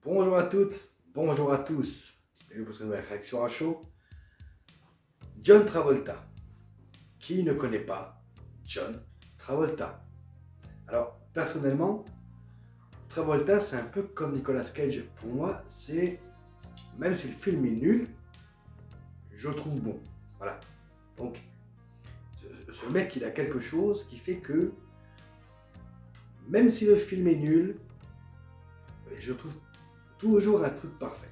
Bonjour à toutes, bonjour à tous. Et nous poursuivons la réaction à chaud. John Travolta. Qui ne connaît pas John Travolta? Alors, personnellement, Travolta, c'est un peu comme Nicolas Cage. Pour moi, c'est, même si le film est nul, je le trouve bon. Voilà. Donc, ce mec, il a quelque chose qui fait que, même si le film est nul, je trouve toujours un truc parfait.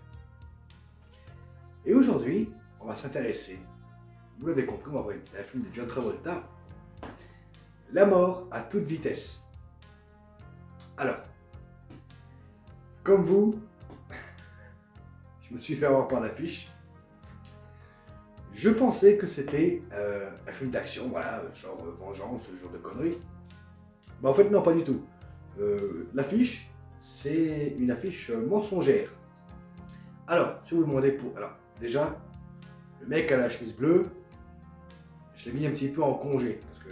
Et aujourd'hui, on va s'intéresser, vous l'avez compris, on va voir un film de John Travolta, La mort à toute vitesse. Alors, comme vous, je me suis fait avoir par l'affiche. Je pensais que c'était un film d'action, voilà, genre vengeance, ce genre de conneries. Mais en fait, non, pas du tout. L'affiche, c'est une affiche mensongère. Alors, si vous me demandez pour... Alors, déjà, le mec à la chemise bleue, je l'ai mis un petit peu en congé. Parce que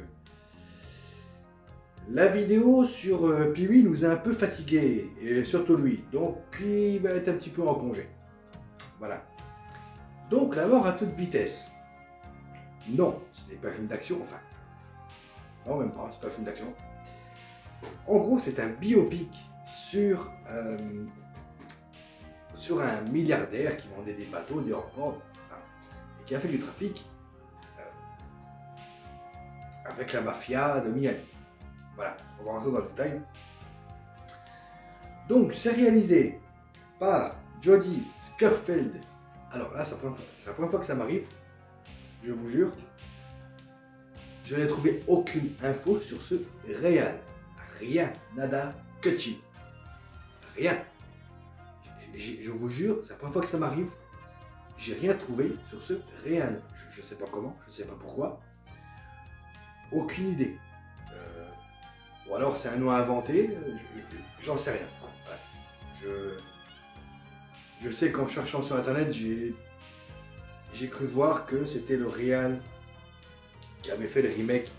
la vidéo sur Pee-wee nous a un peu fatigués, et surtout lui. Donc, il va être un petit peu en congé. Voilà. Donc, La mort à toute vitesse. Non, ce n'est pas un film d'action, enfin. Non, même pas, c'est pas un film d'action. En gros, c'est un biopic sur un milliardaire qui vendait des bateaux, des hors-ports, et qui a fait du trafic avec la mafia de Miami. Voilà, on va rentrer dans le détail. Donc, c'est réalisé par Jodie Scofield. Alors là, c'est la première fois que ça m'arrive, je vous jure. Je n'ai trouvé aucune info sur ce réal. Rien, nada, cutie. Rien. Je vous jure, c'est la première fois que ça m'arrive. J'ai rien trouvé sur ce réal. Je ne sais pas comment, je ne sais pas pourquoi. Aucune idée. Ou alors c'est un nom inventé, j'en sais rien. Voilà. Je sais qu'en cherchant sur internet, j'ai cru voir que c'était le réal qui avait fait le remake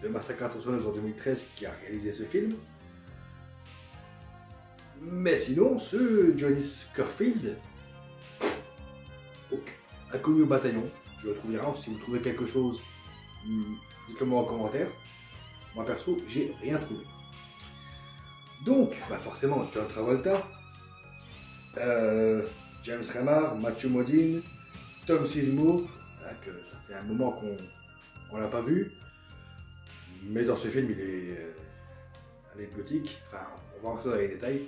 de Massacre à tronçonneuse en 2013 qui a réalisé ce film. Mais sinon, ce Johnny Scofield, inconnu au bataillon, je le trouve rare. Si vous trouvez quelque chose, dites-le moi en commentaire. Moi perso, j'ai rien trouvé. Donc, bah forcément, John Travolta, James Remar, Matthew Modine, Tom Sizemore, voilà, que ça fait un moment qu'on l'a pas vu. Mais dans ce film, il est anecdotique. Enfin, on va rentrer dans les détails.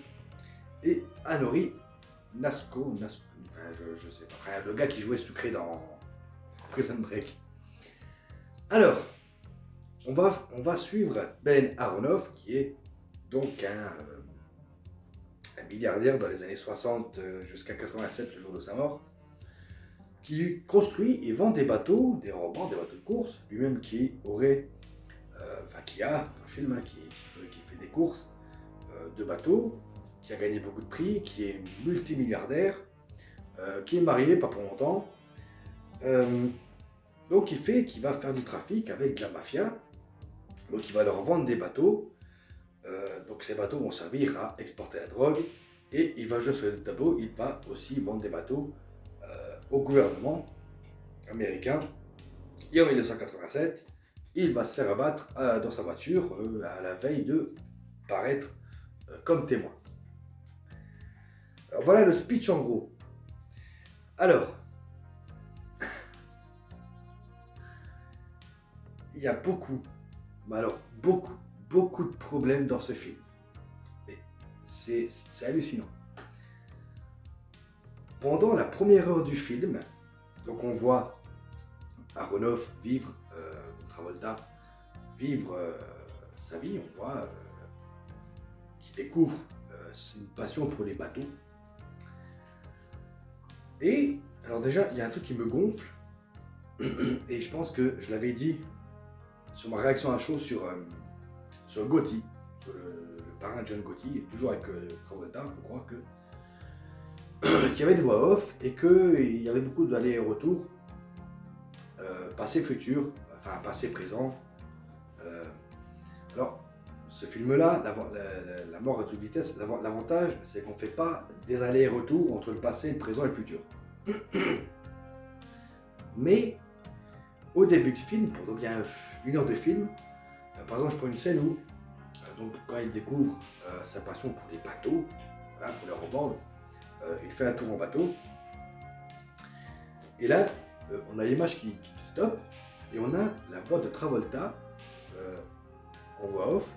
Et Anori Nasco, enfin, je sais pas, enfin, le gars qui jouait Sucré dans Prison Break. Alors, on va suivre Ben Aronoff, qui est donc un milliardaire dans les années 60 jusqu'à 87, le jour de sa mort, qui construit et vend des bateaux, des romans, des bateaux de course, lui-même qui aurait, qui a un film qui fait des courses de bateaux, qui a gagné beaucoup de prix, qui est multimilliardaire, qui est marié, pas pour longtemps, donc qui va faire du trafic avec de la mafia, donc il va leur vendre des bateaux, donc ces bateaux vont servir à exporter la drogue, et il va jouer sur le tableau, il va aussi vendre des bateaux au gouvernement américain. Et en 1987, il va se faire abattre dans sa voiture à la veille de paraître comme témoin. Alors voilà le speech en gros. Alors, il y a beaucoup, mais alors beaucoup de problèmes dans ce film. C'est hallucinant. Pendant la première heure du film, donc on voit Aronoff vivre, Travolta vivre sa vie, on voit qu'il découvre une passion pour les bateaux. Et alors déjà, il y a un truc qui me gonfle, et je pense que je l'avais dit sur ma réaction à chaud sur Gotti, sur le parrain John Gotti, toujours avec Travolta, il faut croire que qu'il y avait des voix off et qu'il y avait beaucoup d'allers et retours, passé futur, enfin passé présent. Alors, ce film-là, la mort à toute vitesse, l'avantage, c'est qu'on ne fait pas des allers-retours entre le passé, le présent et le futur. Mais, au début du film, pour bien 1 heure de film, par exemple, je prends une scène où, donc, quand il découvre sa passion pour les bateaux, voilà, pour les rebord, il fait un tour en bateau. Et là, on a l'image qui stoppe, et on a la voix de Travolta, en voix off,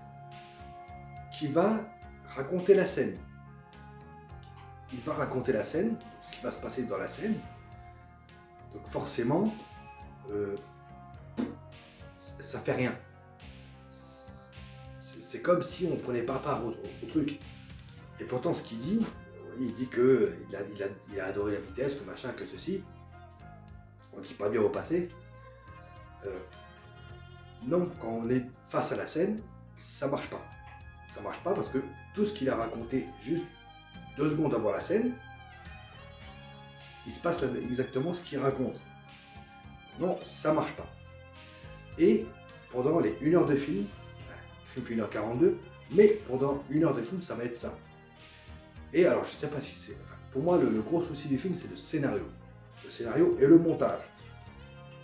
qui va raconter la scène. Il va raconter la scène, ce qui va se passer dans la scène. Donc forcément, ça fait rien. C'est comme si on ne prenait pas part au truc. Et pourtant, ce qu'il dit, il dit qu'il a adoré la vitesse, que machin, que ceci. On ne dit pas bien au passé. Non, quand on est face à la scène, ça marche pas. Ça marche pas parce que tout ce qu'il a raconté juste 2 secondes avant la scène, il se passe exactement ce qu'il raconte. Non, ça marche pas. Et pendant les 1 heure de film, le film fait 1h42, mais pendant 1 heure de film, ça va être ça. Et alors, je sais pas si c'est... Enfin, pour moi, le gros souci du film, c'est le scénario. Le scénario et le montage.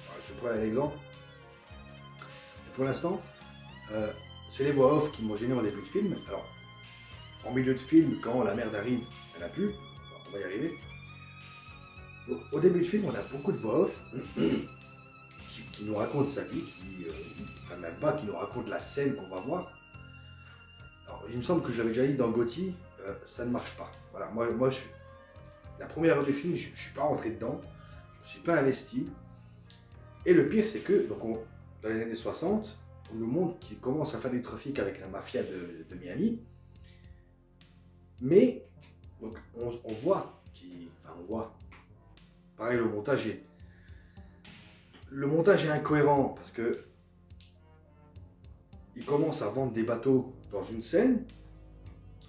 Alors, je prends un exemple. Pour l'instant, c'est les voix off qui m'ont gêné en début de film. Alors, en milieu de film, quand la merde arrive, elle n'a plus. On va y arriver. Donc, au début du film, on a beaucoup de voix off qui nous racontent sa vie, enfin même pas, qui nous racontent la scène qu'on va voir. Alors, il me semble que j'avais déjà dit dans Gotti, ça ne marche pas. Voilà, moi la première heure du film, je ne suis pas rentré dedans, je ne me suis pas investi. Et le pire, c'est que, donc dans les années 60, on nous montre qu'il commence à faire du trafic avec la mafia de Miami. Mais, donc, on voit, pareil, le montage est incohérent parce que il commence à vendre des bateaux dans une scène.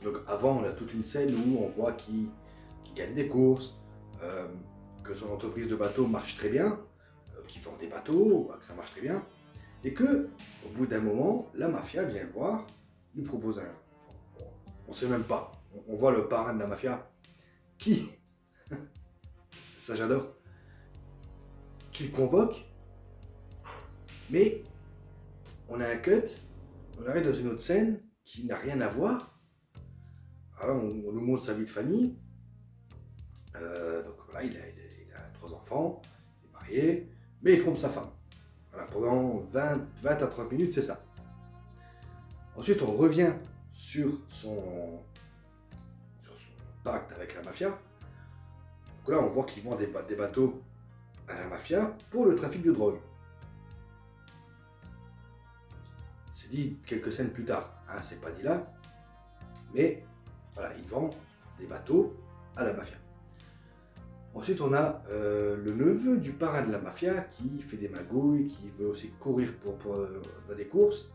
Donc avant, on a toute une scène où on voit qu'il gagne des courses, que son entreprise de bateaux marche très bien, qu'il vend des bateaux, que ça marche très bien, et que au bout d'un moment, la mafia vient le voir, lui propose on sait même pas. On voit le parrain de la mafia qui, ça j'adore, qu'il convoque, mais on a un cut, on arrive dans une autre scène qui n'a rien à voir. Alors on nous montre sa vie de famille. Donc voilà, il a 3 enfants, il est marié, mais il trompe sa femme. Voilà, pendant 20 à 30 minutes, c'est ça. Ensuite, on revient sur son pacte avec la mafia. Donc là, on voit qu'il vend des bateaux à la mafia pour le trafic de drogue. C'est dit quelques scènes plus tard, hein, c'est pas dit là, mais voilà, il vend des bateaux à la mafia. Ensuite, on a le neveu du parrain de la mafia qui fait des magouilles, qui veut aussi courir dans des courses.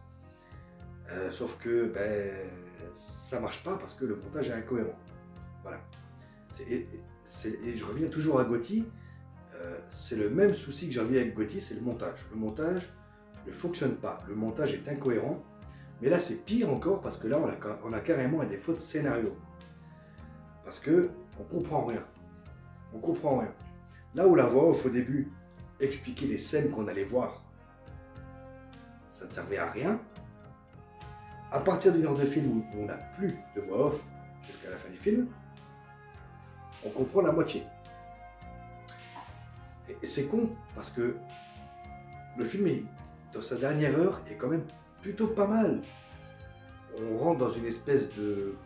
Sauf que ça marche pas parce que le montage est incohérent. Voilà. Et je reviens toujours à Gotti. C'est le même souci que j'ai eu avec Gotti, c'est le montage. Le montage ne fonctionne pas. Le montage est incohérent. Mais là, c'est pire encore parce que là, on a carrément un défaut de scénario. Parce que on comprend rien. On comprend rien. Là où la voix off au début expliquait les scènes qu'on allait voir, ça ne servait à rien. À partir d'une heure de film où on n'a plus de voix off jusqu'à la fin du film, on comprend la moitié. Et c'est con parce que le film, dans sa dernière heure, est quand même plutôt pas mal. On rentre dans une espèce de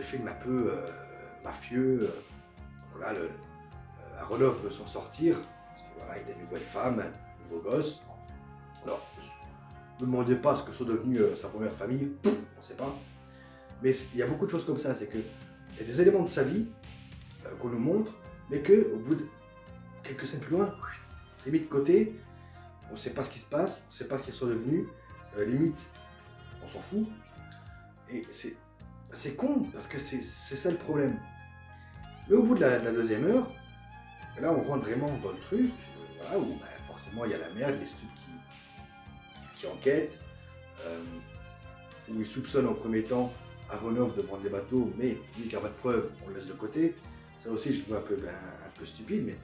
film un peu mafieux. Voilà, Aronofsky veut s'en sortir. Parce que voilà, il a une nouvelle femme, un nouveau gosse. Alors, ne me demandez pas ce que sont devenus sa première famille, on ne sait pas. Mais il y a beaucoup de choses comme ça, c'est qu'il y a des éléments de sa vie qu'on nous montre, mais qu'au bout de quelques scènes plus loin, c'est mis de côté, on ne sait pas ce qui se passe, on ne sait pas ce qu'ils sont devenus, limite, on s'en fout. Et c'est con, parce que c'est ça le problème. Mais au bout de la deuxième heure, là on rentre vraiment dans le truc, voilà, où forcément il y a la merde, les stups qui enquêtent, où il soupçonne en premier temps Aronov de prendre les bateaux, mais lui qui n'a pas de preuves, on le laisse de côté. Ça aussi, je trouve un peu stupide, mais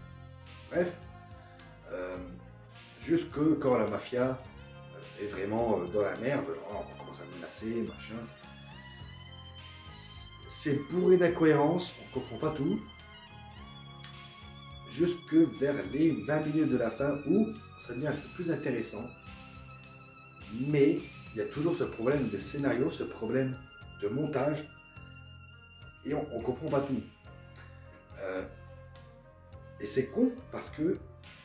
bref. Jusque quand la mafia est vraiment dans la merde, alors on commence à menacer, machin. C'est bourré d'incohérences, on comprend pas tout. Jusque vers les 20 minutes de la fin où ça devient un peu plus intéressant. Mais il y a toujours ce problème de scénario, ce problème de montage, et on comprend pas tout. Et c'est con parce que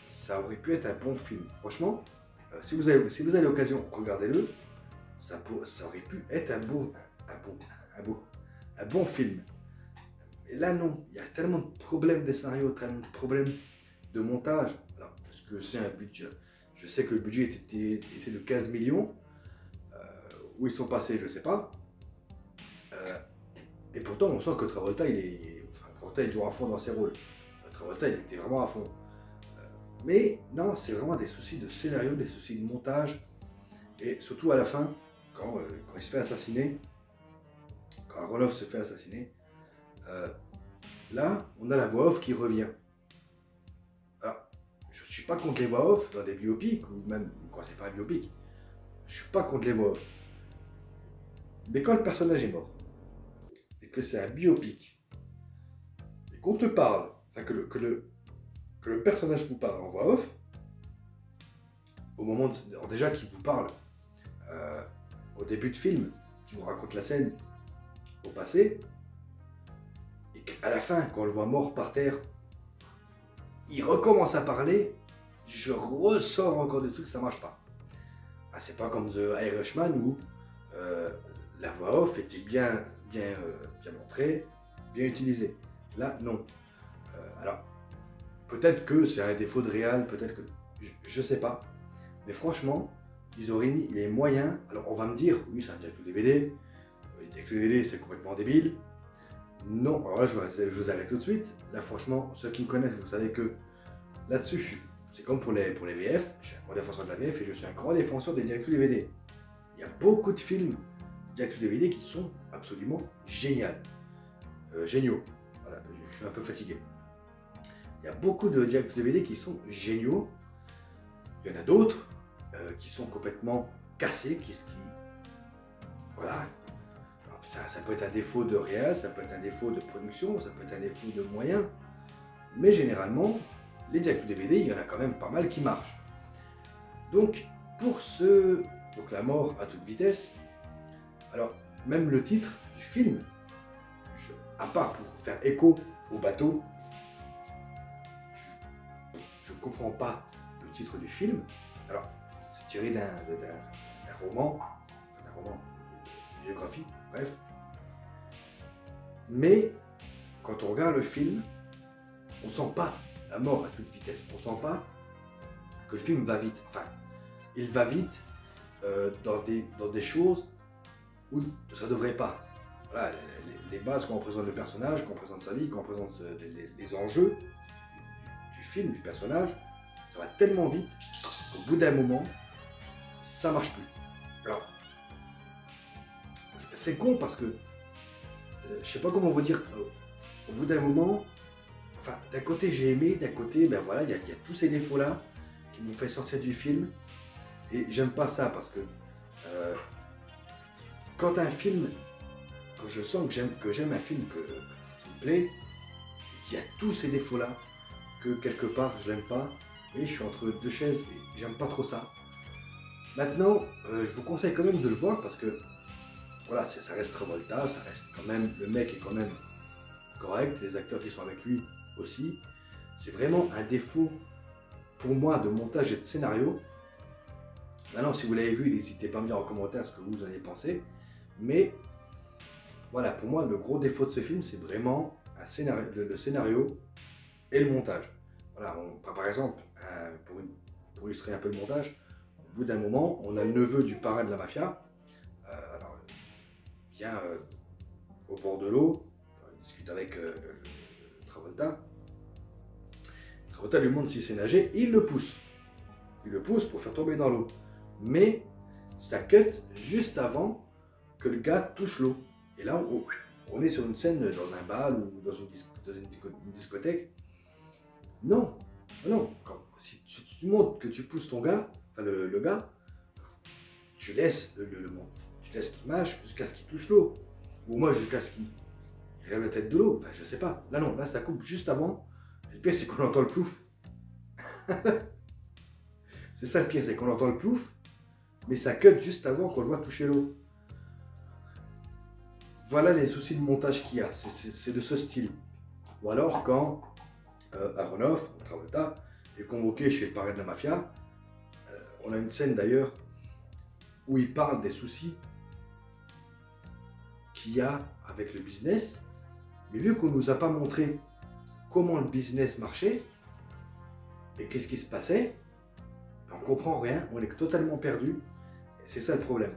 ça aurait pu être un bon film. Franchement, si vous avez l'occasion, regardez-le. Ça aurait pu être un bon film. Et là non, il y a tellement de problèmes de scénario, tellement de problèmes de montage. Alors, parce que c'est un budget. Je sais que le budget était de 15 millions. Où ils sont passés, je ne sais pas. Et pourtant, on sent que Travolta, Travolta est toujours à fond dans ses rôles. Travolta, il était vraiment à fond. Mais non, c'est vraiment des soucis de scénario, des soucis de montage. Et surtout à la fin, quand il se fait assassiner, quand Aronov se fait assassiner, là, on a la voix off qui revient. Alors, je ne suis pas contre les voix off dans des biopics, ou même quand c'est pas un biopic. Je ne suis pas contre les voix off. Mais quand le personnage est mort, et que c'est un biopic, et qu'on te parle, enfin que le personnage vous parle en voix off, au moment déjà qu'il vous parle au début de film, qu'il vous raconte la scène au passé, et qu'à la fin, quand on le voit mort par terre, il recommence à parler, je ressors encore des trucs, ça marche pas. Ah, c'est pas comme The Irishman où la voix off était bien montrée, bien utilisée. Là, non. Alors, peut-être que c'est un défaut de réal, peut-être que... Je sais pas. Mais franchement, ils auraient mis les moyens... Alors, on va me dire, oui, c'est un direct DVD. Direct DVD, c'est complètement débile. Non, alors là, je vous arrête tout de suite. Là, franchement, ceux qui me connaissent, vous savez que là-dessus, c'est comme pour les VF. Je suis un grand défenseur de la VF et je suis un grand défenseur des direct DVD. Il y a beaucoup de films direct DVD qui sont absolument géniaux. Voilà, je suis un peu fatigué. Il y a beaucoup de direct DVD qui sont géniaux. Il y en a d'autres qui sont complètement cassés, voilà. Ça peut être un défaut de réal, ça peut être un défaut de production, ça peut être un défaut de moyens. Mais généralement, les direct DVD, il y en a quand même pas mal qui marchent. Donc, donc la mort à toute vitesse, alors même le titre du film, à part pour faire écho au bateau, je ne comprends pas le titre du film. Alors, c'est tiré d'un roman, d'une biographie, bref. Mais, quand on regarde le film, on ne sent pas la mort à toute vitesse. On ne sent pas que le film va vite. Enfin, il va vite dans des choses où ça ne devrait pas. Voilà, les bases, quand on présente le personnage, quand on présente sa vie, quand on présente les enjeux du film, du personnage, ça va tellement vite qu'au bout d'un moment, ça marche plus. Alors, c'est con parce que, je sais pas comment vous dire, au bout d'un moment, enfin, d'un côté j'ai aimé, d'un côté, ben voilà, il y a tous ces défauts-là qui m'ont fait sortir du film. Et j'aime pas ça parce que quand un film, quand je sens que j'aime un film qui me plaît, qu'il y a tous ces défauts-là, que quelque part je l'aime pas, et je suis entre deux chaises et j'aime pas trop ça. Maintenant, je vous conseille quand même de le voir parce que voilà, ça reste Travolta, ça reste quand même, le mec est quand même correct, les acteurs qui sont avec lui aussi. C'est vraiment un défaut pour moi de montage et de scénario. Maintenant, si vous l'avez vu, n'hésitez pas à me dire en commentaire ce que vous en avez pensé. Mais voilà, pour moi, le gros défaut de ce film, c'est vraiment le scénario et le montage. Voilà, par exemple, pour illustrer un peu le montage, au bout d'un moment, on a le neveu du parrain de la mafia. Alors, il vient au bord de l'eau, il discute avec Travolta. Travolta lui montre s'il sait nager, il le pousse. Il le pousse pour faire tomber dans l'eau. Mais ça cut juste avant que le gars touche l'eau. Et là, on est sur une scène dans un bal ou dans une discothèque. Non, non. Si tu montres que tu pousses ton gars, enfin le gars, tu laisses l'image jusqu'à ce qu'il touche l'eau. Ou moi jusqu'à ce qu'il lève la tête de l'eau. Enfin, je sais pas. Là, non, là, ça coupe juste avant. Et le pire, c'est qu'on entend le plouf. C'est ça le pire, c'est qu'on entend le plouf, mais ça cut juste avant qu'on le voit toucher l'eau. Voilà les soucis de montage qu'il y a, c'est de ce style. Ou alors quand Aronoff, Travolta, est convoqué chez le parrain de la mafia, on a une scène d'ailleurs où il parle des soucis qu'il y a avec le business, mais vu qu'on ne nous a pas montré comment le business marchait et qu'est-ce qui se passait, on ne comprend rien, on est totalement perdu, c'est ça le problème.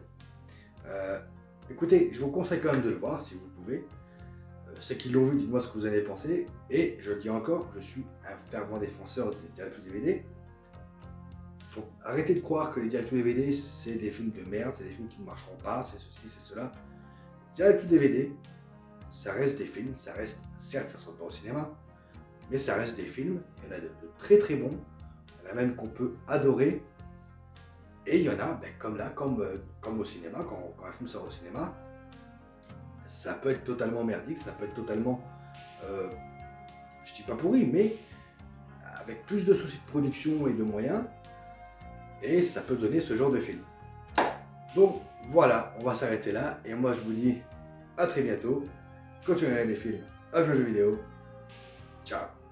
Écoutez, je vous conseille quand même de le voir si vous pouvez. Ceux qui l'ont vu, dites-moi ce que vous en avez pensé. Et je le dis encore, je suis un fervent défenseur des direct to DVD. Faut arrêter de croire que les direct to DVD, c'est des films de merde, c'est des films qui ne marcheront pas, c'est ceci, c'est cela. Direct to DVD, ça reste des films, ça reste, certes ça ne sort pas au cinéma, mais ça reste des films, il y en a de très très bons, il y en a même qu'on peut adorer. Et il y en a, ben, comme là, comme au cinéma, quand un film sort au cinéma, ça peut être totalement merdique, ça peut être totalement, je dis pas pourri, mais avec plus de soucis de production et de moyens, et ça peut donner ce genre de film. Donc voilà, on va s'arrêter là, et moi je vous dis à très bientôt, continuez à regarder des films, à jouer aux jeux vidéo, ciao.